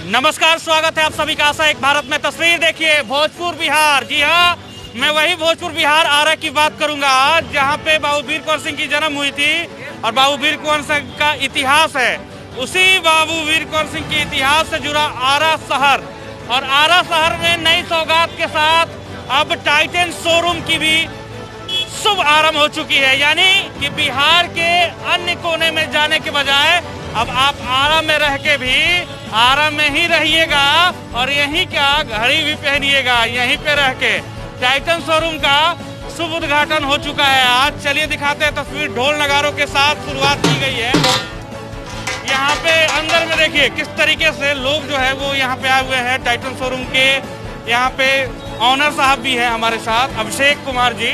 नमस्कार, स्वागत है आप सभी का आशा एक भारत में। तस्वीर देखिए, भोजपुर बिहार। जी हाँ, मैं वही भोजपुर बिहार आरा की बात करूंगा आज, जहां पे बाबू वीर कुंवर सिंह की जन्म हुई थी और बाबू वीर कुंवर सिंह का इतिहास है। उसी बाबू वीर कुंवर सिंह के इतिहास से जुड़ा आरा शहर, और आरा शहर में नई सौगात के साथ अब टाइटन शोरूम की भी शुभ आरंभ हो चुकी है। यानी कि बिहार के अन्य कोने में जाने के बजाय अब आप आरा में रह के भी आरा में ही रहिएगा और यहीं का घड़ी भी पहनिएगा, यहीं पे रह के। टाइटन शोरूम का शुभ उद्घाटन हो चुका है आज। चलिए दिखाते हैं तस्वीर। ढोल नगारों के साथ शुरुआत की गई है। यहाँ पे अंदर में देखिए किस तरीके से लोग जो है वो यहाँ पे आए हुए हैं टाइटन शोरूम के। यहाँ पे ऑनर साहब भी हैं हमारे साथ, अभिषेक कुमार जी।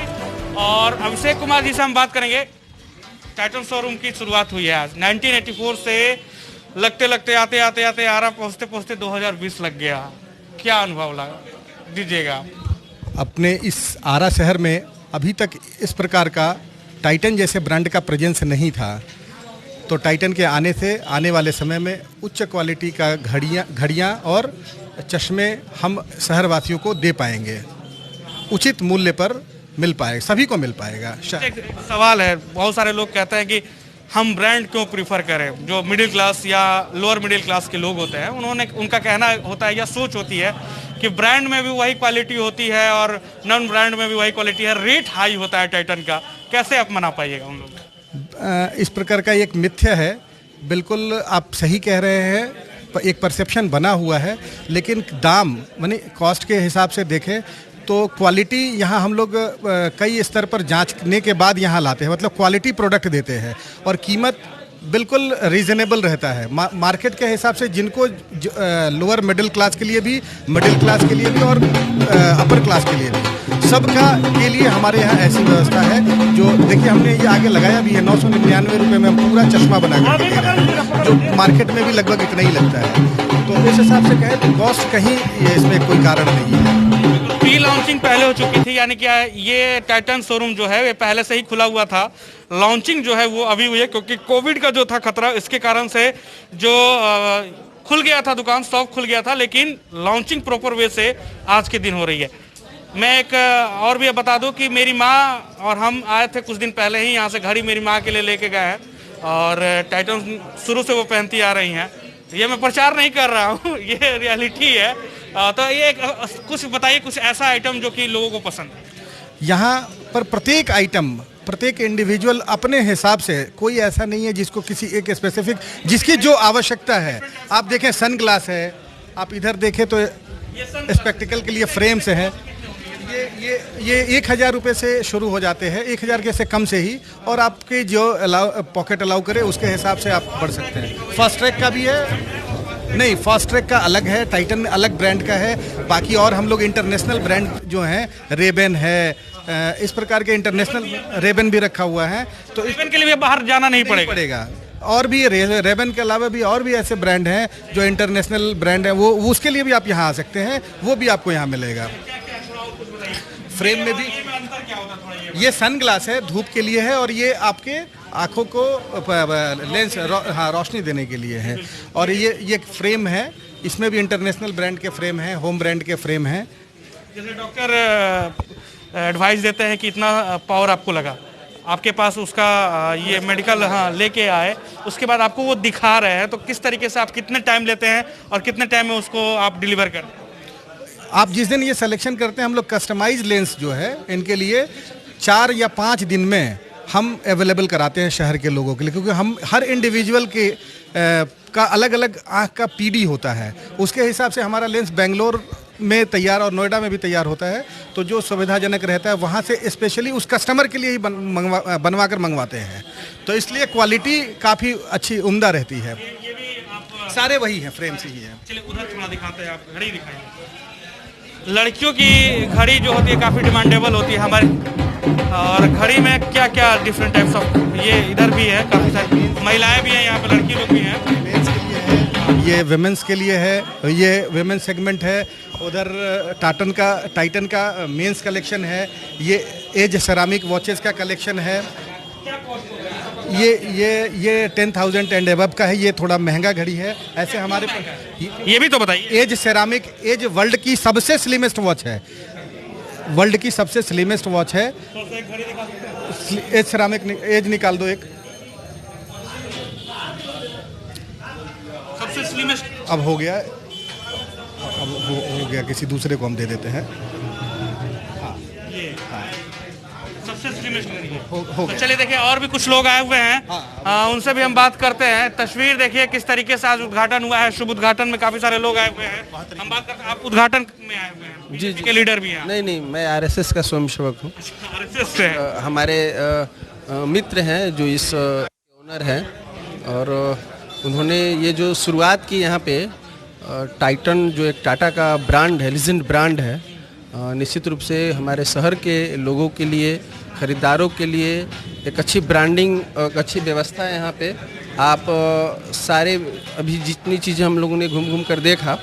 और अभिषेक कुमार जी से हम बात करेंगे। टाइटन शोरूम की शुरुआत हुई है आज 1984 से, लगते लगते आते आरा पहुँचते पहुँचते 2020 लग गया। क्या अनुभव लगा दीजिएगा? अपने इस आरा शहर में अभी तक इस प्रकार का टाइटन जैसे ब्रांड का प्रेजेंस नहीं था। तो टाइटन के आने से आने वाले समय में उच्च क्वालिटी का घड़ियाँ और चश्मे हम शहरवासियों को दे पाएंगे, उचित मूल्य पर मिल पाएगा, सभी को मिल पाएगा। एक सवाल है, बहुत सारे लोग कहते हैं कि हम ब्रांड क्यों प्रीफर करें। जो मिडिल क्लास या लोअर मिडिल क्लास के लोग होते हैं उनका कहना होता है या सोच होती है कि ब्रांड में भी वही क्वालिटी होती है और नॉन ब्रांड में भी वही क्वालिटी है, रेट हाई होता है टाइटन का। कैसे आप मना पाइएगा उन लोग? इस प्रकार का एक मिथ्या है। बिल्कुल आप सही कह रहे हैं, एक परसेप्शन बना हुआ है। लेकिन दाम माने कॉस्ट के हिसाब से देखें तो क्वालिटी यहाँ हम लोग कई स्तर पर जांचने के बाद यहाँ लाते हैं, मतलब क्वालिटी प्रोडक्ट देते हैं और कीमत बिल्कुल रीजनेबल रहता है मार्केट के हिसाब से। जिनको लोअर मिडिल क्लास के लिए भी, मिडिल क्लास के लिए भी और अपर क्लास के लिए भी, सबका के लिए हमारे यहाँ ऐसी व्यवस्था है। जो देखिए हमने ये आगे लगाया भी है, 999 रुपये में हम पूरा चश्मा बना कर दे रहे हैं, जो मार्केट में भी लगभग इतना ही लगता है। तो इस हिसाब से कहें तो कॉस्ट कहीं इसमें कोई कारण नहीं है। प्री लॉन्चिंग पहले हो चुकी थी, यानी क्या ये टाइटन शोरूम जो है ये पहले से ही खुला हुआ था। लॉन्चिंग जो है वो अभी हुई है, क्योंकि कोविड का जो था खतरा, इसके कारण से जो खुल गया था दुकान, शॉप खुल गया था, लेकिन लॉन्चिंग प्रॉपर वे से आज के दिन हो रही है। मैं एक और भी बता दूं कि मेरी माँ और हम आए थे कुछ दिन पहले ही यहाँ से, घड़ी मेरी माँ के लिए लेके गए हैं और टाइटन शुरू से वो पहनती आ रही हैं। ये मैं प्रचार नहीं कर रहा हूँ, ये रियलिटी है। तो ये कुछ बताइए, कुछ ऐसा आइटम जो कि लोगों को पसंद है। यहाँ पर प्रत्येक आइटम, प्रत्येक इंडिविजुअल अपने हिसाब से, कोई ऐसा नहीं है जिसको किसी एक स्पेसिफिक, जिसकी जो आवश्यकता है। आप देखें सन ग्लास है, आप इधर देखें तो स्पेक्टिकल के लिए फ्रेम्स हैं। ये 1000 रुपये से शुरू हो जाते हैं, 1000 के से कम से ही, और आपके जो पॉकेट अलाउ करे उसके हिसाब से आप बढ़ सकते हैं। फास्ट ट्रैक का भी है, नहीं फास्ट ट्रैक का अलग है, टाइटन अलग ब्रांड का है। बाकी और हम लोग इंटरनेशनल ब्रांड जो हैं, रेबन है, इस प्रकार के इंटरनेशनल रेबन भी रखा हुआ है। तो रेबन के लिए बाहर जाना नहीं पड़ेगा। और भी रेबन के अलावा भी और भी ऐसे ब्रांड हैं जो इंटरनेशनल ब्रांड है, वो उसके लिए भी आप यहाँ आ सकते हैं, वो भी आपको यहाँ मिलेगा। फ्रेम में भी ये सन ग्लास है, धूप के लिए है, और ये आपके आँखों को लेंस रोशनी देने के लिए है। और ये फ्रेम है, इसमें भी इंटरनेशनल ब्रांड के फ्रेम हैं, होम ब्रांड के फ्रेम हैं। जैसे डॉक्टर एडवाइस देते हैं कि इतना पावर आपको लगा, आपके पास उसका ये मेडिकल लेके आए, उसके बाद आपको वो दिखा रहे हैं, तो किस तरीके से आप कितने टाइम लेते हैं और कितने टाइम में उसको आप डिलीवर करते हैं? आप जिस दिन ये सिलेक्शन करते हैं, हम लोग कस्टमाइज लेंस जो है इनके लिए 4 या 5 दिन में हम अवेलेबल कराते हैं शहर के लोगों के लिए, क्योंकि हम हर इंडिविजुअल के का अलग अलग आँख का पीडी होता है। उसके हिसाब से हमारा लेंस बेंगलोर में तैयार और नोएडा में भी तैयार होता है। तो जो सुविधाजनक रहता है वहाँ से स्पेशली उस कस्टमर के लिए ही बनवा कर मंगवाते हैं। तो इसलिए क्वालिटी काफ़ी अच्छी उम्दा रहती है। ये भी आप सारे वही हैं, फ्रेम से ही हैं। चलिए उधर थोड़ा दिखाते हैं, आप घड़ी दिखाएंगे। लड़कियों की घड़ी जो होती है काफ़ी डिमांडेबल होती है हमारी, और घड़ी में क्या क्या डिफरेंट टाइप्स ऑफ, ये इधर भी है, काफ़ी सारी महिलाएं भी हैं यहाँ पे, लड़की लोग भी हैं। मेंस के लिए है, ये विमेंस के लिए है, ये विमेंस सेगमेंट है। उधर टाइटन का मेंस कलेक्शन है, ये एज सेरामिक वॉचेस का कलेक्शन है। ये 10,000 एंड एबव का है, ये थोड़ा महंगा घड़ी है। ऐसे हमारे ये भी तो बताइए। एज सेरामिक, एज वर्ल्ड की सबसे स्लिमेस्ट वॉच है, वर्ल्ड की सबसे स्लिमेस्ट वॉच है। एज सेरामिक, एज निकाल दो एक। सबसे स्लिमेस्ट अब हो गया, अब हो गया, किसी दूसरे को हम दे देते हैं। सबसे स्लिमेस्ट घड़ी है। हो तो गया। चलिए देखिए, और भी कुछ लोग आए हुए हैं, उनसे भी हम बात करते हैं। तस्वीर देखिए किस तरीके से आज उद्घाटन हुआ है। शुभ उद्घाटन में काफी सारे लोग आए हुए हैं। हम बात करते हैं, आप उद्घाटन में आए हुए हैं, जी, के लीडर भी हैं। नहीं, मैं आरएसएस का स्वयंसेवक हूँ। RSS से हैं। हमारे मित्र हैं जो इस ओनर हैं, और उन्होंने ये जो शुरुआत की यहाँ पे टाइटन, जो एक टाटा का ब्रांड है, लीजेंड ब्रांड है, निश्चित रूप से हमारे शहर के लोगों के लिए, खरीदारों के लिए एक अच्छी ब्रांडिंग, एक अच्छी व्यवस्था है यहाँ पे। आप सारे अभी जितनी चीज़ें हम लोगों ने घूम कर देखा,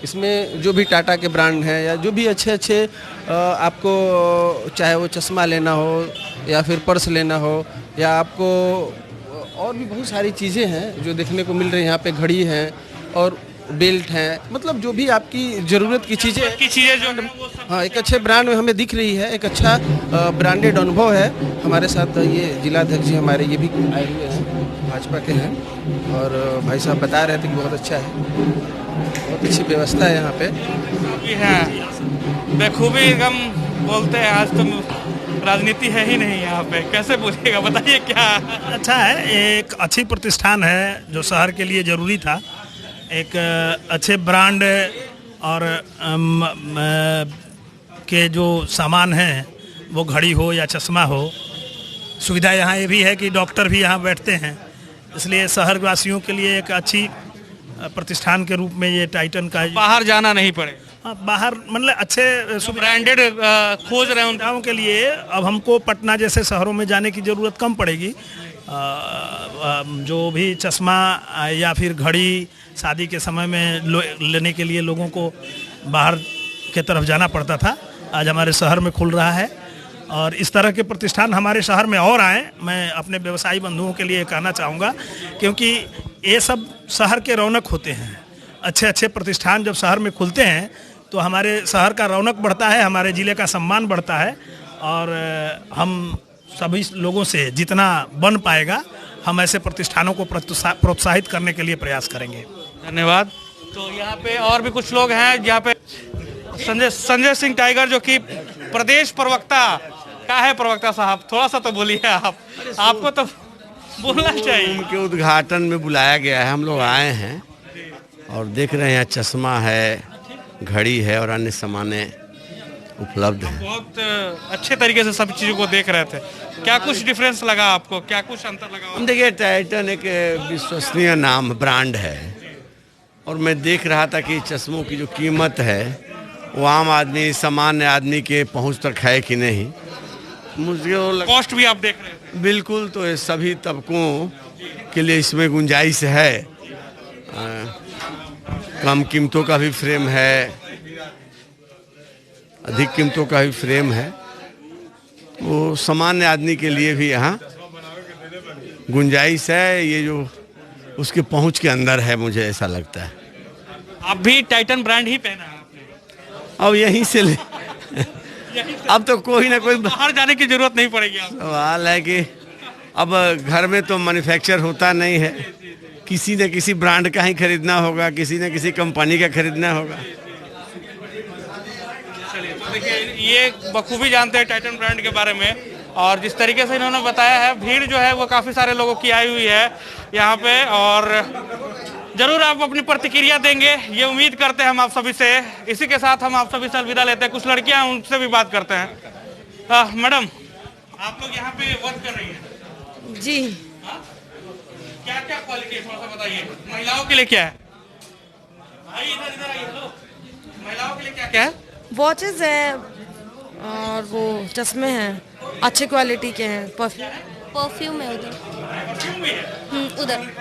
इसमें जो भी टाटा के ब्रांड हैं या जो भी अच्छे आपको, चाहे वो चश्मा लेना हो या फिर पर्स लेना हो, या आपको और भी बहुत सारी चीज़ें हैं जो देखने को मिल रही हैं यहाँ पे। घड़ी हैं और बेल्ट हैं, मतलब जो भी आपकी ज़रूरत की चीज़ें जो है वो सब। हाँ, एक अच्छे ब्रांड में हमें दिख रही है। एक अच्छा ब्रांडेड अनुभव है। हमारे साथ ये जिलाध्यक्ष जी हमारे ये भी आए हुए हैं, भाजपा के हैं, और भाई साहब बता रहे थे कि बहुत अच्छा है, बहुत अच्छी व्यवस्था है यहाँ पे। भी है बेखूबी एकदम बोलते हैं। आज तुम राजनीति है ही नहीं यहाँ पे, कैसे बोलिएगा, बताइए क्या। अच्छा है, एक अच्छी प्रतिष्ठान है जो शहर के लिए ज़रूरी था। एक अच्छे ब्रांड और के जो सामान हैं, वो घड़ी हो या चश्मा हो। सुविधा यहाँ ये भी है कि डॉक्टर भी यहाँ बैठते हैं, इसलिए शहर वासियों के लिए एक अच्छी प्रतिष्ठान के रूप में ये टाइटन का। बाहर जाना नहीं पड़े। हाँ, बाहर मतलब अच्छे ब्रांडेड खोज रहे हैं उन सुविधाओं के लिए। अब हमको पटना जैसे शहरों में जाने की ज़रूरत कम पड़ेगी। जो भी चश्मा या फिर घड़ी शादी के समय में लेने के लिए लोगों को बाहर के तरफ जाना पड़ता था, आज हमारे शहर में खुल रहा है। और इस तरह के प्रतिष्ठान हमारे शहर में और आएँ, मैं अपने व्यवसायी बंधुओं के लिए कहना चाहूँगा, क्योंकि ये सब शहर के रौनक होते हैं। अच्छे प्रतिष्ठान जब शहर में खुलते हैं तो हमारे शहर का रौनक बढ़ता है, हमारे ज़िले का सम्मान बढ़ता है, और हम सभी लोगों से जितना बन पाएगा हम ऐसे प्रतिष्ठानों को प्रोत्साहित करने के लिए प्रयास करेंगे। धन्यवाद। तो यहाँ पे और भी कुछ लोग हैं। यहाँ पे संजय सिंह टाइगर, जो कि प्रदेश प्रवक्ता का है। प्रवक्ता साहब थोड़ा सा तो बोलिए आप, आपको तो बोलना चाहिए। उनके उद्घाटन में बुलाया गया है, हम लोग आए हैं और देख रहे हैं चश्मा है, घड़ी है और अन्य सामानें उपलब्ध हैं। बहुत अच्छे तरीके से सब चीज़ों को देख रहे थे। क्या कुछ डिफरेंस लगा आपको, क्या कुछ अंतर लगा? हम देखिए, टाइटन एक विश्वसनीय नाम, ब्रांड है, और मैं देख रहा था कि चश्मों की जो कीमत है वो आम आदमी, सामान्य आदमी के पहुंच तक है कि नहीं। मुझे कॉस्ट भी आप देख रहे थे? बिल्कुल, तो ये सभी तबकों के लिए इसमें गुंजाइश है। कम कीमतों का भी फ्रेम है, अधिक कीमतों का भी फ्रेम है, वो सामान्य आदमी के लिए भी यहाँ गुंजाइश है। ये जो उसके पहुँच के अंदर है, मुझे ऐसा लगता है। आप भी टाइटन ब्रांड ही पहना है आपने? अब यहीं से ले अब तो कोई ना कोई बाहर जाने की जरूरत नहीं पड़ेगी आपको। सवाल है कि अब घर में तो मैन्युफैक्चर होता नहीं है, किसी न किसी ब्रांड का ही खरीदना होगा, किसी न किसी कंपनी का खरीदना होगा। तो देखिए, ये बखूबी जानते हैं टाइटन ब्रांड के बारे में, और जिस तरीके से इन्होंने बताया है, भीड़ जो है वो काफ़ी सारे लोगों की आई हुई है यहाँ पे, और जरूर आप अपनी प्रतिक्रिया देंगे, ये उम्मीद करते हैं हम आप सभी से। इसी के साथ हम आप सभी से अलविदा लेते हैं। कुछ लड़कियां, उनसे भी बात करते हैं। मैडम, आप लोग यहाँ पे वर्क कर रही हैं? जी। क्या क्या क्वालिटी है, थोड़ा सा बताइए। महिलाओं के लिए क्या है? भाई इधर आइए। लो, महिलाओं के लिए क्या क्या है? वॉचेस हैं और वो चश्मे हैं, अच्छे क्वालिटी के हैं। परफ्यूम है उधर। परफ्यूम भी है उधर।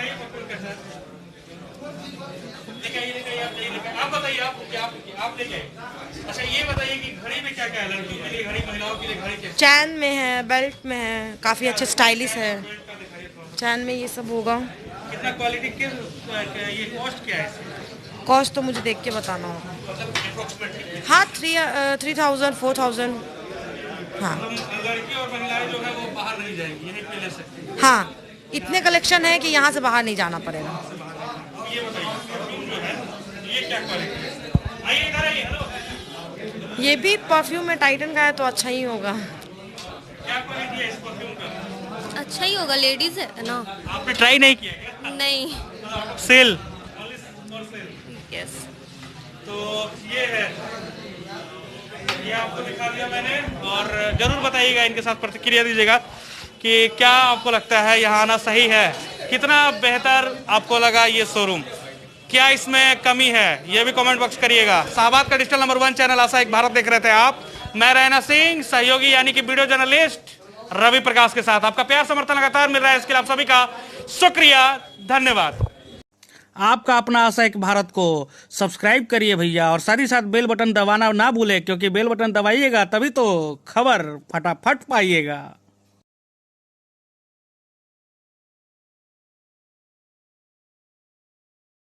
आप बताइए, आप लेके आए। अच्छा, ये बताइए कि घड़ी में क्या क्या है? लड़कियों के लिए घड़ी, महिलाओं के लिए घड़ी क्या? चैन में है, बेल्ट में है, काफ़ी अच्छे स्टाइलिश है। चैन में ये सब होगा। कितना क्वालिटी के ये कॉस्ट क्या है इसकी? कॉस्ट तो मुझे देख के बताना होगा। मतलब अप्रोक्सीमेटली हाँ 3000 4000। हाँ लड़की और महिलाएं जो है वो बाहर नहीं जाएंगी, यहीं पे ले सकती हैं। हाँ, इतने कलेक्शन है कि यहाँ से बाहर नहीं जाना पड़ेगा। ये बताइए परफ्यूम जो है ये क्या क्वालिटी है? आइए इधर आइए। हेलो, ये भी परफ्यूम में टाइटन का है तो अच्छा ही होगा। क्या क्वालिटी है इस परफ्यूम का? अच्छा ही होगा, लेडीज है ना। आपने ट्राई नहीं किया क्या? नहीं। सेल यस। तो ये है, ये आपको दिखा दिया मैंने। और जरूर बताइएगा, इनके साथ प्रतिक्रिया दीजिएगा कि क्या आपको लगता है यहाँ आना सही है, कितना बेहतर आपको लगा ये शोरूम, क्या इसमें कमी है, ये भी कमेंट बॉक्स करिएगा। शाहबाद का डिजिटल नंबर 1 चैनल आशा एक भारत देख रहे थे आप। मैं रैना सिंह, सहयोगी यानी कि वीडियो जर्नलिस्ट रवि प्रकाश के साथ। आपका प्यार समर्थन लगातार मिल रहा है, इसके लिए आप सभी का शुक्रिया, धन्यवाद। आपका अपना आशा एक भारत को सब्सक्राइब करिए भैया, और साथ ही साथ बेल बटन दबाना ना भूले, क्योंकि बेल बटन दबाइएगा तभी तो खबर फटाफट पाइएगा।